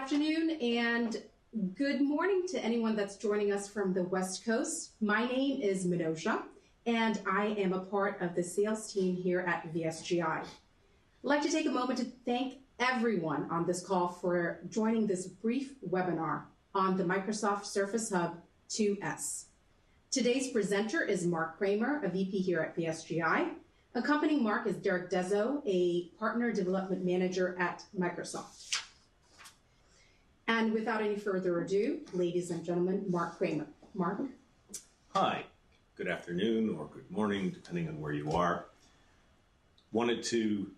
afternoon and good morning to anyone that's joining us from the West Coast. My name is Minoja, and I am a part of the sales team here at VSGi. I'd like to take a moment to thank everyone on this call for joining this brief webinar on the Microsoft SurfaceHub 2S. Today's presenter is Mark Kramer, a VP here at VSGi. Accompanying Mark is Derek Dezo, a Partner Development Manager at Microsoft. And without any further ado, ladies and gentlemen, Mark Kramer. Mark? Hi, good afternoon or good morning, depending on where you are. Wanted to,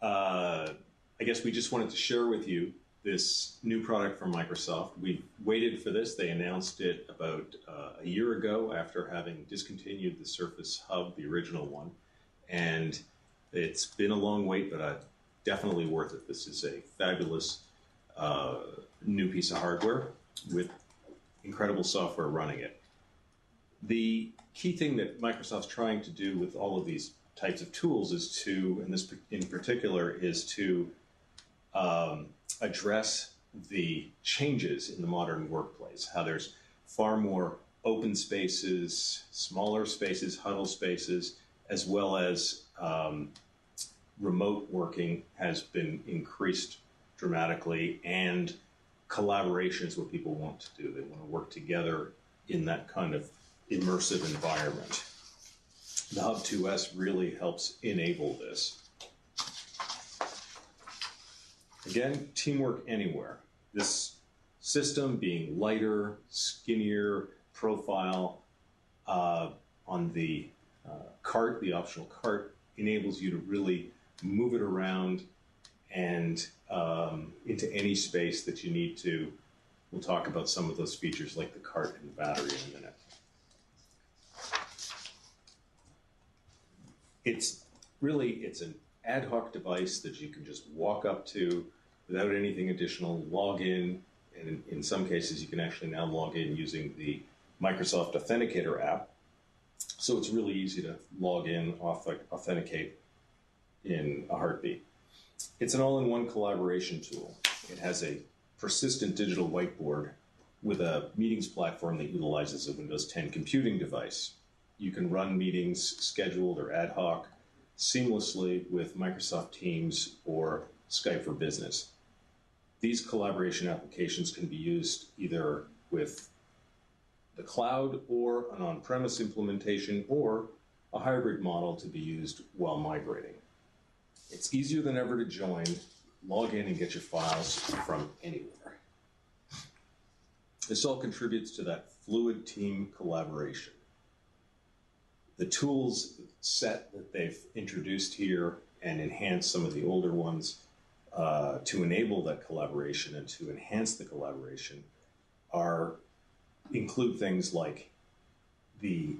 I guess we just wanted to share with you this new product from Microsoft. We waited for this. They announced it about a year ago after having discontinued the Surface Hub, the original one. And it's been a long wait, but definitely worth it. This is a fabulous new piece of hardware with incredible software running it. The key thing that Microsoft's trying to do with all of these types of tools is to, and this in particular, is to address the changes in the modern workplace, how there's far more open spaces, smaller spaces, huddle spaces, as well as remote working has been increased dramatically, and collaboration is what people want to do. They want to work together in that kind of immersive environment. The Hub 2S really helps enable this. Again, teamwork anywhere. This system being lighter, skinnier profile on the cart, the optional cart, enables you to really move it around and into any space that you need to. We'll talk about some of those features like the cart and the battery in a minute. It's an ad hoc device that you can just walk up to without anything additional, log in, and in some cases you can actually now log in using the Microsoft Authenticator app. So it's really easy to log in, authenticate in a heartbeat. It's an all-in-one collaboration tool. It has a persistent digital whiteboard with a meetings platform that utilizes a Windows 10 computing device. You can run meetings scheduled or ad hoc seamlessly with Microsoft Teams or Skype for Business. These collaboration applications can be used either with the cloud or an on-premise implementation or a hybrid model to be used while migrating. It's easier than ever to join, log in, and get your files from anywhere. This all contributes to that fluid team collaboration. The tools set that they've introduced here and enhanced some of the older ones to enable that collaboration and to enhance the collaboration include things like the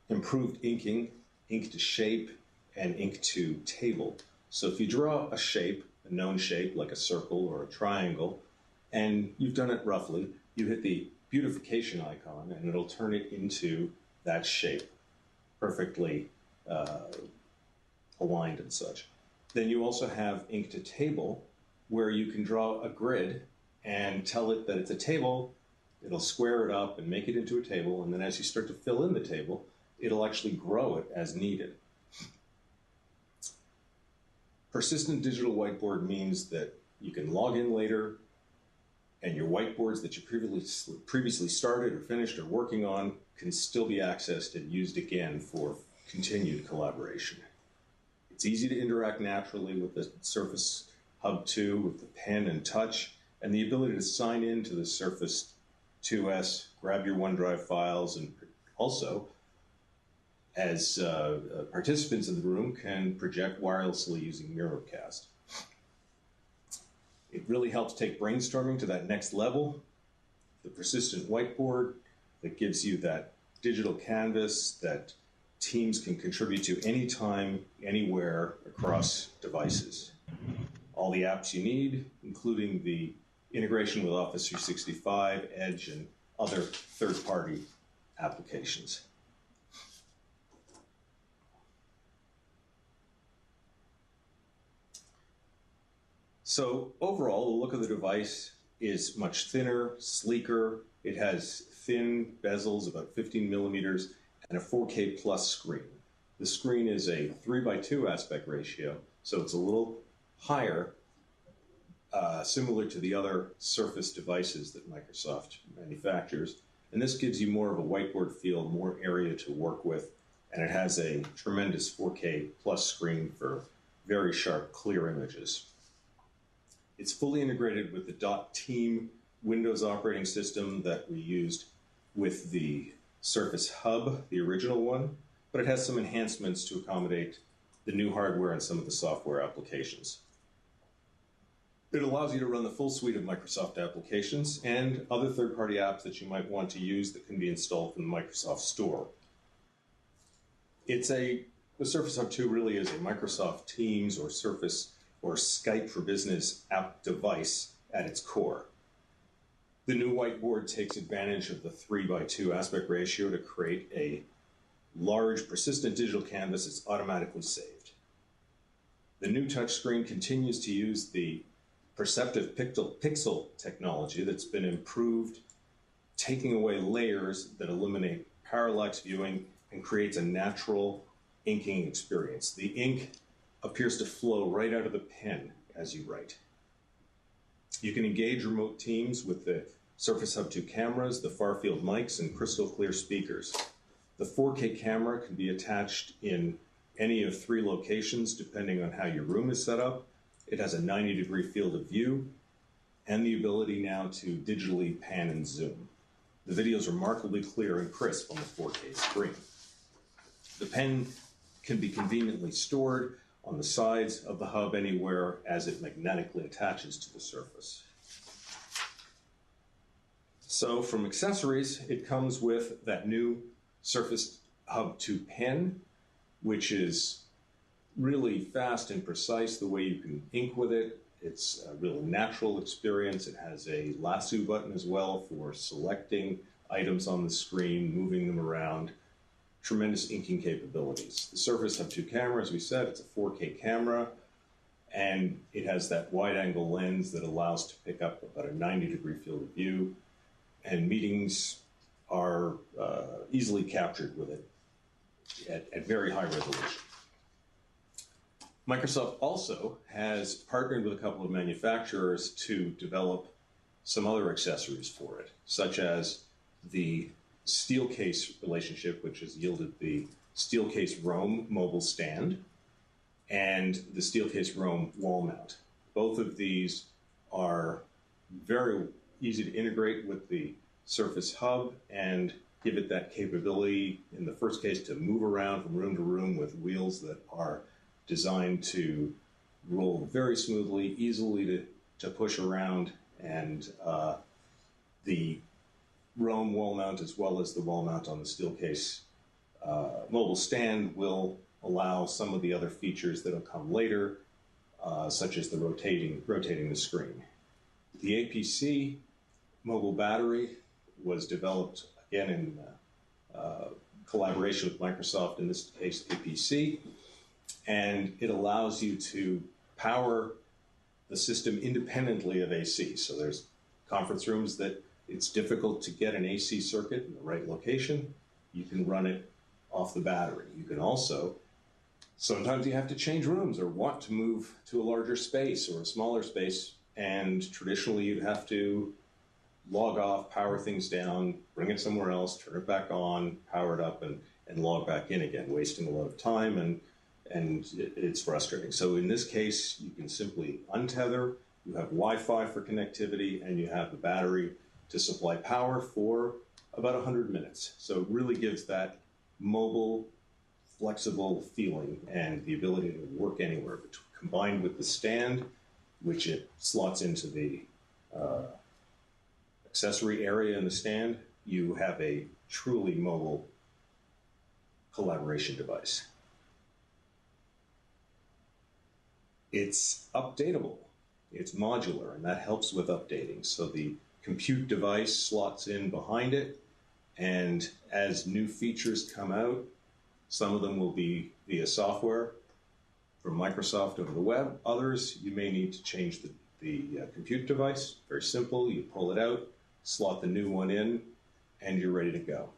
improved inking, ink to shape, and ink to table. So if you draw a shape, a known shape like a circle or a triangle, and you've done it roughly, you hit the beautification icon and it'll turn it into that shape, perfectly aligned and such. Then you also have ink to table, where you can draw a grid and tell it that it's a table. It'll square it up and make it into a table, and then as you start to fill in the table, it'll actually grow it as needed. Persistent digital whiteboard means that you can log in later and your whiteboards that you previously started or finished or working on can still be accessed and used again for continued collaboration. It's easy to interact naturally with the Surface Hub 2 with the pen and touch, and the ability to sign in to the Surface 2S, grab your OneDrive files, and also, as participants in the room, can project wirelessly using Mirrorcast. It really helps take brainstorming to that next level. The persistent whiteboard that gives you that digital canvas that teams can contribute to anytime, anywhere across devices. All the apps you need, including the integration with Office 365, Edge, and other third-party applications. So overall, the look of the device is much thinner, sleeker. It has thin bezels, about 15 millimeters, and a 4K plus screen. The screen is a 3:2 aspect ratio, so it's a little higher, similar to the other Surface devices that Microsoft manufactures. And this gives you more of a whiteboard feel, more area to work with, and it has a tremendous 4K plus screen for very sharp, clear images. It's fully integrated with the .team Windows operating system that we used with the SurfaceHub, the original one, but it has some enhancements to accommodate the new hardware and some of the software applications. It allows you to run the full suite of Microsoft applications and other third-party apps that you might want to use that can be installed from the Microsoft Store. The Surface Hub 2 really is a Microsoft Teams or Surface or Skype for Business app device at its core. The new whiteboard takes advantage of the 3:2 aspect ratio to create a large, persistent digital canvas that's automatically saved. The new touchscreen continues to use the perceptive pixel technology that's been improved, taking away layers that eliminate parallax viewing and creates a natural inking experience. The ink appears to flow right out of the pen as you write. You can engage remote teams with the Surface Hub 2 cameras, the far-field mics, and crystal clear speakers. The 4K camera can be attached in any of 3 locations depending on how your room is set up. It has a 90-degree field of view and the ability now to digitally pan and zoom. The video is remarkably clear and crisp on the 4K screen. The pen can be conveniently stored on the sides of the hub anywhere as it magnetically attaches to the surface. So from accessories, it comes with that new Surface Hub 2 pen, which is really fast and precise the way you can ink with it. It's a real natural experience. It has a lasso button as well for selecting items on the screen, moving them around. Tremendous inking capabilities. The Surface Hub 2 camera, as we said, it's a 4K camera, and it has that wide-angle lens that allows to pick up about a 90-degree field of view, and meetings are easily captured with it at very high resolution. Microsoft also has partnered with a couple of manufacturers to develop some other accessories for it, such as the Steelcase relationship, which has yielded the Steelcase Roam mobile stand and the Steelcase Roam wall mount. Both of these are very easy to integrate with the Surface Hub and give it that capability, in the first case, to move around from room to room with wheels that are designed to roll very smoothly, easily to push around, and the Roam wall mount as well as the wall mount on the Steelcase mobile stand will allow some of the other features that will come later, such as the rotating the screen. The APC mobile battery was developed again in collaboration with Microsoft, in this case APC, and it allows you to power the system independently of AC. So there's conference rooms that it's difficult to get an AC circuit in the right location. You can run it off the battery. You can also, sometimes you have to change rooms or want to move to a larger space or a smaller space, and traditionally you'd have to log off, power things down, bring it somewhere else, turn it back on, power it up, and log back in again, wasting a lot of time, and it's frustrating. So in this case, you can simply untether, you have Wi-Fi for connectivity, and you have the battery to supply power for about 100 minutes. So it really gives that mobile, flexible feeling and the ability to work anywhere, but combined with the stand, which it slots into the accessory area in the stand, you have a truly mobile collaboration device. It's updatable, it's modular, and that helps with updating. So the compute device slots in behind it, and as new features come out, some of them will be via software from Microsoft over the web. Others, you may need to change the compute device. Very simple. You pull it out, slot the new one in, and you're ready to go.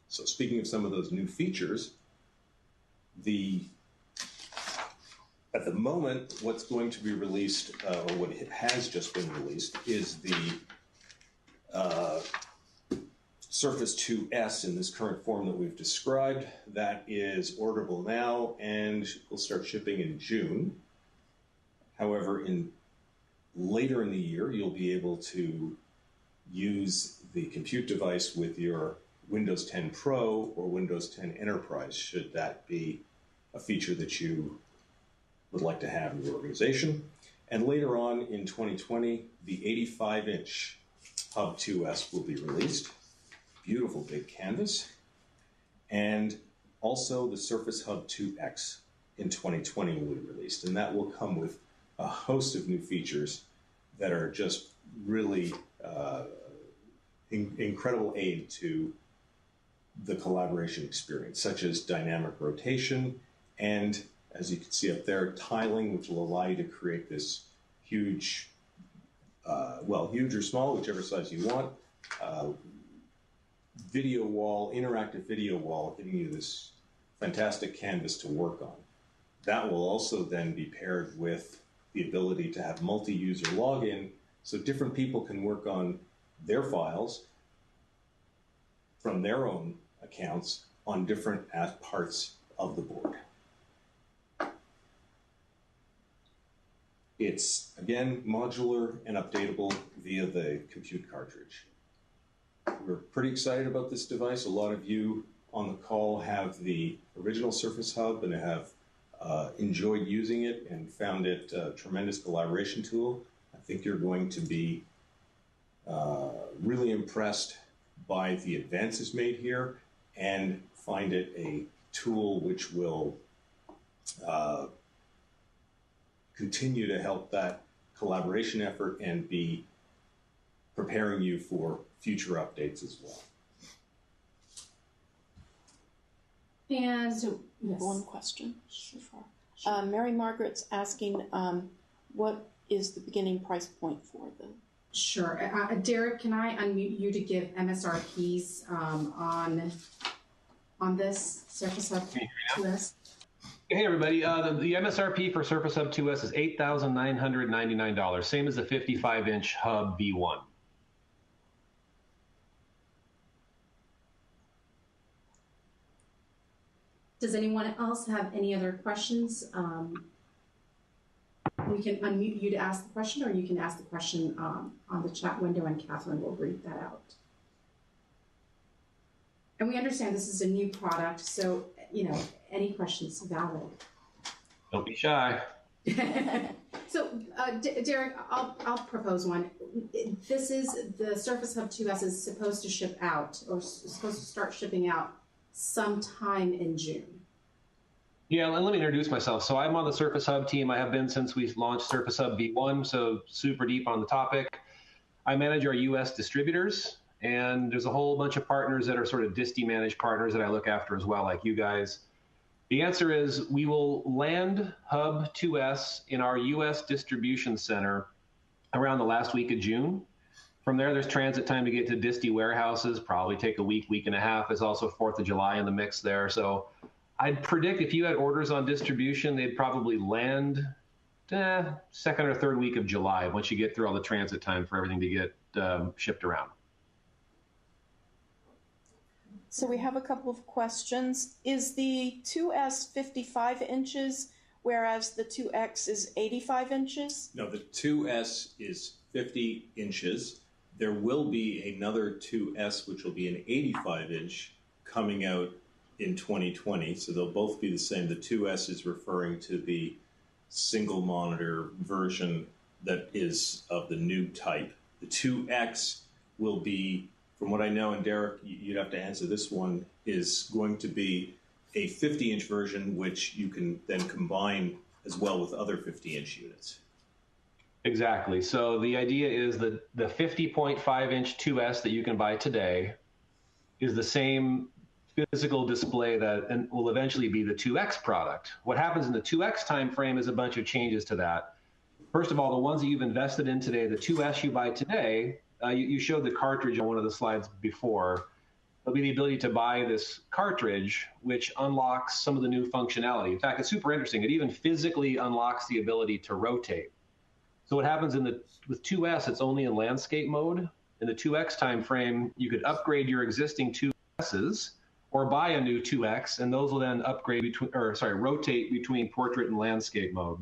So speaking of some of those new features, at the moment, what's going to be released, or what has just been released, is the Surface 2S in this current form that we've described. That is orderable now and will start shipping in June. However, later in the year, you'll be able to use the compute device with your Windows 10 Pro or Windows 10 Enterprise, should that be a feature that you would like to have in your organization. And later on in 2020, the 85-inch Hub 2S will be released. Beautiful big canvas. And also the SurfaceHub 2X in 2020 will be released. And that will come with a host of new features that are just really incredible aid to the collaboration experience, such as dynamic rotation and, as you can see up there, tiling, which will allow you to create this huge, huge or small, whichever size you want, video wall, interactive video wall, giving you this fantastic canvas to work on. That will also then be paired with the ability to have multi-user login, so different people can work on their files from their own accounts on different parts of the board. It's, again, modular and updatable via the compute cartridge. We're pretty excited about this device. A lot of you on the call have the original SurfaceHub and have enjoyed using it and found it a tremendous collaboration tool. I think you're going to be really impressed by the advances made here and find it a tool which will continue to help that collaboration effort and be preparing you for future updates as well. And yes. One question so far. Mary Margaret's asking, what is the beginning price point for them? Sure. Derek, can I unmute you to give MSRPs on this SurfaceHub 2S? Hey everybody, the MSRP for SurfaceHub 2S is $8,999, same as the 55-inch Hub V1. Does anyone else have any other questions? We can unmute you to ask the question, or you can ask the question on the chat window, and Catherine will read that out. And we understand this is a new product, so, any questions valid. Don't be shy. So, Derek, I'll propose one. This is the SurfaceHub 2S is supposed to ship out, or supposed to start shipping out sometime in June. Yeah, let me introduce myself. So I'm on the SurfaceHub team. I have been since we launched SurfaceHub V1, so super deep on the topic. I manage our US distributors, and there's a whole bunch of partners that are sort of disty managed partners that I look after as well, like you guys. The answer is we will land Hub 2S in our US distribution center around the last week of June. From there, there's transit time to get to disty warehouses, probably take a week, week and a half. There's also 4th of July in the mix there. So I'd predict if you had orders on distribution, they'd probably land second or third week of July once you get through all the transit time for everything to get shipped around. So we have a couple of questions. Is the 2S 55 inches, whereas the 2X is 85 inches? No, the 2S is 50 inches. There will be another 2S, which will be an 85-inch, coming out in 2020. So they'll both be the same. The 2S is referring to the single monitor version that is of the new type. The 2X will be, from what I know, and Derek, you'd have to answer this one, is going to be a 50-inch version, which you can then combine as well with other 50-inch units. Exactly. So the idea is that the 50.5-inch 2S that you can buy today is the same physical display that will eventually be the 2X product. What happens in the 2X time frame is a bunch of changes to that. First of all, the ones that you've invested in today, the 2S you buy today, you showed the cartridge on one of the slides before. There'll be the ability to buy this cartridge, which unlocks some of the new functionality. In fact, it's super interesting. It even physically unlocks the ability to rotate. So what happens with 2S, it's only in landscape mode. In the 2X time frame, you could upgrade your existing 2S's or buy a new 2X, and those will then rotate between portrait and landscape mode.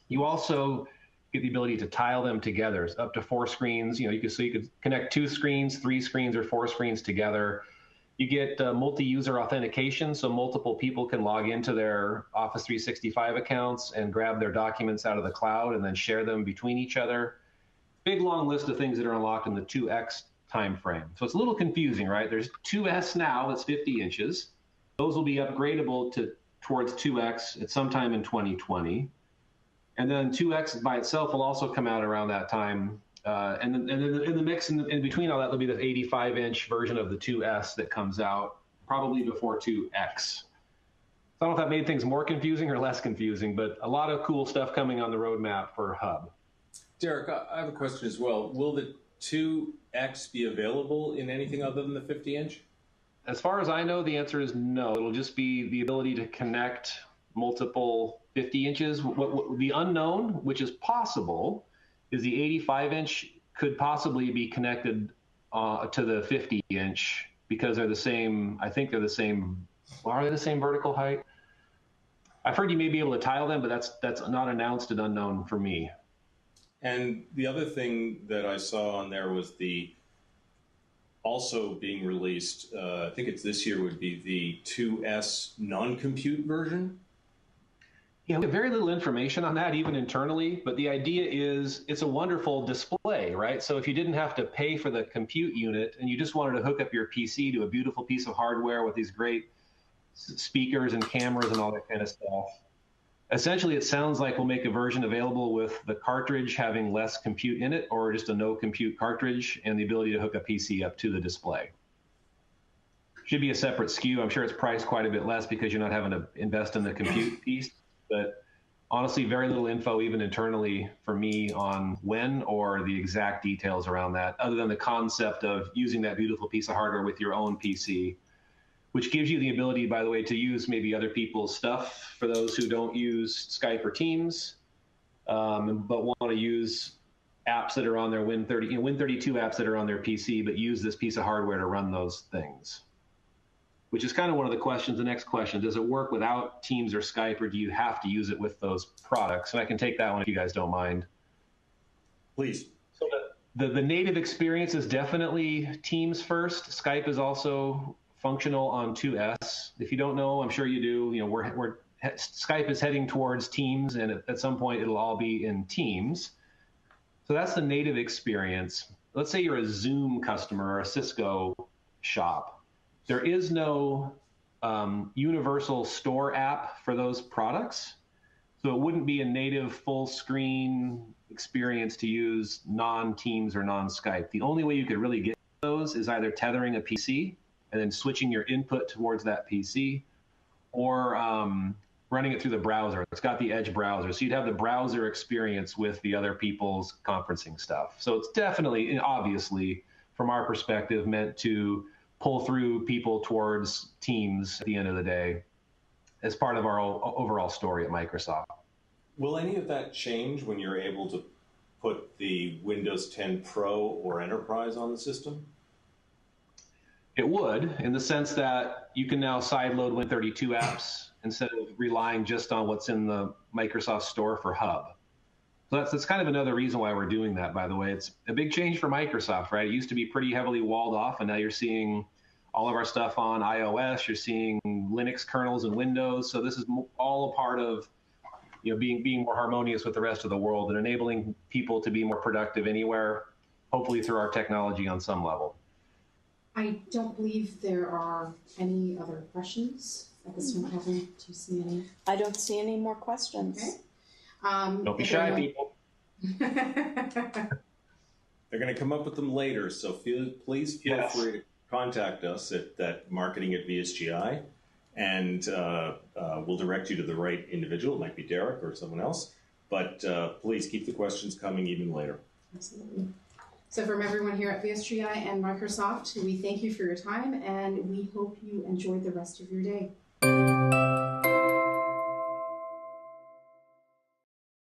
You also get the ability to tile them together. It's up to 4 screens. You could connect 2 screens, 3 screens, or 4 screens together. You get multi-user authentication, so multiple people can log into their Office 365 accounts and grab their documents out of the cloud and then share them between each other. Big long list of things that are unlocked in the 2X time frame. So it's a little confusing, right? There's 2S now, that's 50 inches. Those will be upgradable towards 2X at some time in 2020. And then 2X by itself will also come out around that time. And then in the mix in between all that, there'll be the 85-inch version of the 2S that comes out probably before 2X. So I don't know if that made things more confusing or less confusing, but a lot of cool stuff coming on the roadmap for Hub. Derek, I have a question as well. Will the 2X be available in anything other than the 50-inch? As far as I know, the answer is no. It'll just be the ability to connect multiple 50 inches. The unknown, which is possible, is the 85-inch could possibly be connected to the 50-inch because they're the same. I think they're the same. Are they the same vertical height? I've heard you may be able to tile them, but that's not announced and unknown for me. And the other thing that I saw on there was the also being released, I think it's this year, would be the 2S non-compute version. Yeah, we have very little information on that, even internally, but the idea is it's a wonderful display, right? So if you didn't have to pay for the compute unit and you just wanted to hook up your PC to a beautiful piece of hardware with these great speakers and cameras and all that kind of stuff, essentially it sounds like we'll make a version available with the cartridge having less compute in it, or just a no compute cartridge and the ability to hook a PC up to the display. Should be a separate SKU. I'm sure it's priced quite a bit less because you're not having to invest in the compute piece. But honestly, very little info, even internally, for me on when or the exact details around that, other than the concept of using that beautiful piece of hardware with your own PC, which gives you the ability, by the way, to use maybe other people's stuff for those who don't use Skype or Teams, but want to use apps that are on their Win32 apps that are on their PC, but use this piece of hardware to run those things. Which is kind of one of the questions, the next question, does it work without Teams or Skype, or do you have to use it with those products? And I can take that one if you guys don't mind. Please. So the native experience is definitely Teams first. Skype is also functional on 2S. If you don't know, I'm sure you do, Skype is heading towards Teams, and at some point it'll all be in Teams. So that's the native experience. Let's say you're a Zoom customer or a Cisco shop. There is no universal store app for those products, so it wouldn't be a native full screen experience to use non-Teams or non-Skype. The only way you could really get those is either tethering a PC and then switching your input towards that PC, or running it through the browser. It's got the Edge browser, so you'd have the browser experience with the other people's conferencing stuff. So it's definitely, obviously, from our perspective, meant to pull through people towards Teams at the end of the day as part of our overall story at Microsoft. Will any of that change when you're able to put the Windows 10 Pro or Enterprise on the system? It would, in the sense that you can now sideload Win32 apps instead of relying just on what's in the Microsoft Store for Hub. So that's kind of another reason why we're doing that, by the way. It's a big change for Microsoft, right? It used to be pretty heavily walled off, and now you're seeing all of our stuff on iOS. You're seeing Linux kernels and Windows. So this is all a part of being more harmonious with the rest of the world and enabling people to be more productive anywhere, hopefully through our technology on some level. I don't believe there are any other questions at this time. Do you see any? I don't see any more questions. Okay. Don't be shy, people. They're going to come up with them later, so please feel free to contact us at marketing@VSGi, and we'll direct you to the right individual. It might be Derek or someone else. But please keep the questions coming even later. Absolutely. So from everyone here at VSGi and Microsoft, we thank you for your time, and we hope you enjoy the rest of your day.